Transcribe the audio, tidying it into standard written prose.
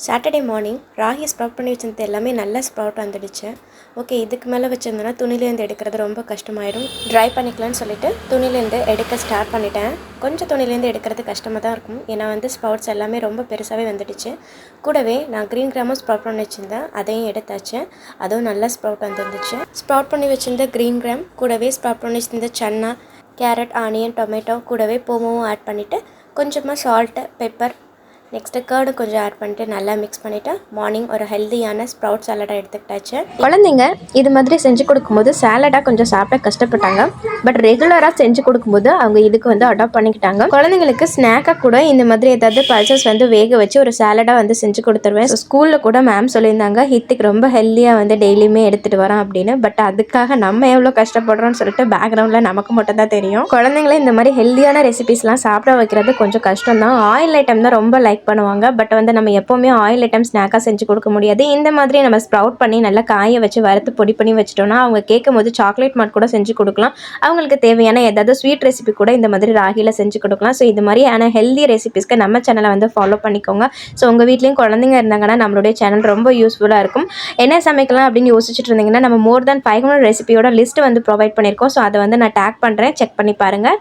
Saturday morning ragi sprout பண்ணி வச்சிருந்தது எல்லாமே நல்லா ஸ்ப்ரவுட் வந்துடுச்சு. ஓகே, இதுக்கு மேலே வச்சுருந்தோன்னா துணிலேருந்து எடுக்கிறது ரொம்ப கஷ்டமாயிடும். ட்ரை பண்ணிக்கலான்னு சொல்லிட்டு துணிலேருந்து எடுக்க ஸ்டார்ட் பண்ணிட்டேன். கொஞ்சம் துணிலேருந்து எடுக்கிறது கஷ்டமாக தான் இருக்கும். ஏன்னா ஸ்ப்ரவுட்ஸ் எல்லாமே ரொம்ப பெருசாகவே வந்துடுச்சு. கூடவே நான் க்ரீன் கிராமும் ஸ்ப்ரவுட் பண்ணி வச்சுருந்தேன், அதையும் எடுத்தாச்சு. அதுவும் நல்லா ஸ்ப்ரவுட் வந்துருந்துச்சு. ஸ்ப்ரவுட் பண்ணி வச்சுருந்த க்ரீன் கிராம் கூடவே ஸ்ப்ரவுட் பண்ணி வச்சுருந்த சன்னா, கேரட், ஆனியன், டொமேட்டோ கூடவே பூவும் ஆட் பண்ணிவிட்டு கொஞ்சமாக சால்ட்டு, பெப்பர், நெக்ஸ்ட்டு கேர்டு கொஞ்சம் ஆட் பண்ணிட்டு நல்லா மிக்ஸ் பண்ணிவிட்டு மார்னிங் ஒரு ஹெல்த்தியான ஸ்ப்ரவுட் சாலடாக எடுத்துக்கிட்டாச்சு. குழந்தைங்க இது மாதிரி செஞ்சு கொடுக்கும்போது சாலடாக கொஞ்சம் சாப்பிட கஷ்டப்பட்டாங்க. பட் ரெகுலராக செஞ்சு கொடுக்கும்போது அவங்க இதுக்கு அடாப்ட் பண்ணிக்கிட்டாங்க. குழந்தைங்களுக்கு ஸ்நாக்காக கூட இந்த மாதிரி ஏதாவது பல்சஸ் வேக வச்சு ஒரு சாலடாக செஞ்சு கொடுத்துருவேன். ஸ்கூலில் கூட மேம் சொல்லியிருந்தாங்க, ஹித்துக்கு ரொம்ப ஹெல்த்தியாக டெய்லியுமே எடுத்துகிட்டு வரோம் அப்படின்னு. பட் அதுக்காக நம்ம எவ்வளோ கஷ்டப்படுறோம்னு சொல்லிட்டு பேக்ரவுண்டில் நமக்கு மட்டும் தான் தெரியும். குழந்தைங்களே இந்த மாதிரி ஹெல்த்தியான ரெசிபிஸ்லாம் சாப்பிட வைக்கிறது கொஞ்சம் கஷ்டம் தான். ஆயில் ஐட்டம் தான் ரொம்ப லைக் பண்ணுவாங்க. பட் நம்ம எப்போவுமே ஆயில் ஐட்டம் ஸ்நாக்காக செஞ்சு கொடுக்க முடியாது. இந்த மாதிரி நம்ம ஸ்ப்ரவுட் பண்ணி நல்லா காய வச்சு வறுத்து பொடி பண்ணி வச்சிட்டோம்னா அவங்க கேட்கும் போது சாக்லேட் மாட் கூட செஞ்சு கொடுக்கலாம். அவங்களுக்கு தேவையான ஏதாவது ஸ்வீட் ரெசிபி கூட இந்த மாதிரி ராகியில் செஞ்சு கொடுக்கலாம். ஸோ இது மாதிரியான ஹெல்தி ரெசிபிஸ்க்கு நம்ம சேனலை ஃபாலோ பண்ணிக்கோங்க. ஸோ உங்கள் வீட்லேயும் குழந்தைங்க இருந்தாங்கன்னா நம்மளுடைய சேனல் ரொம்ப யூஸ்ஃபுல்லாக இருக்கும். என்ன சமைக்கலாம் அப்படின்னு யோசிச்சுட்டு இருந்தீங்கன்னா நம்ம மோர் தென் 500 ரெசிபியோட லிஸ்ட் ப்ரொவைட் பண்ணியிருக்கோம். ஸோ அதை நான் டேக் பண்ணுறேன், செக் பண்ணி பாருங்கள்.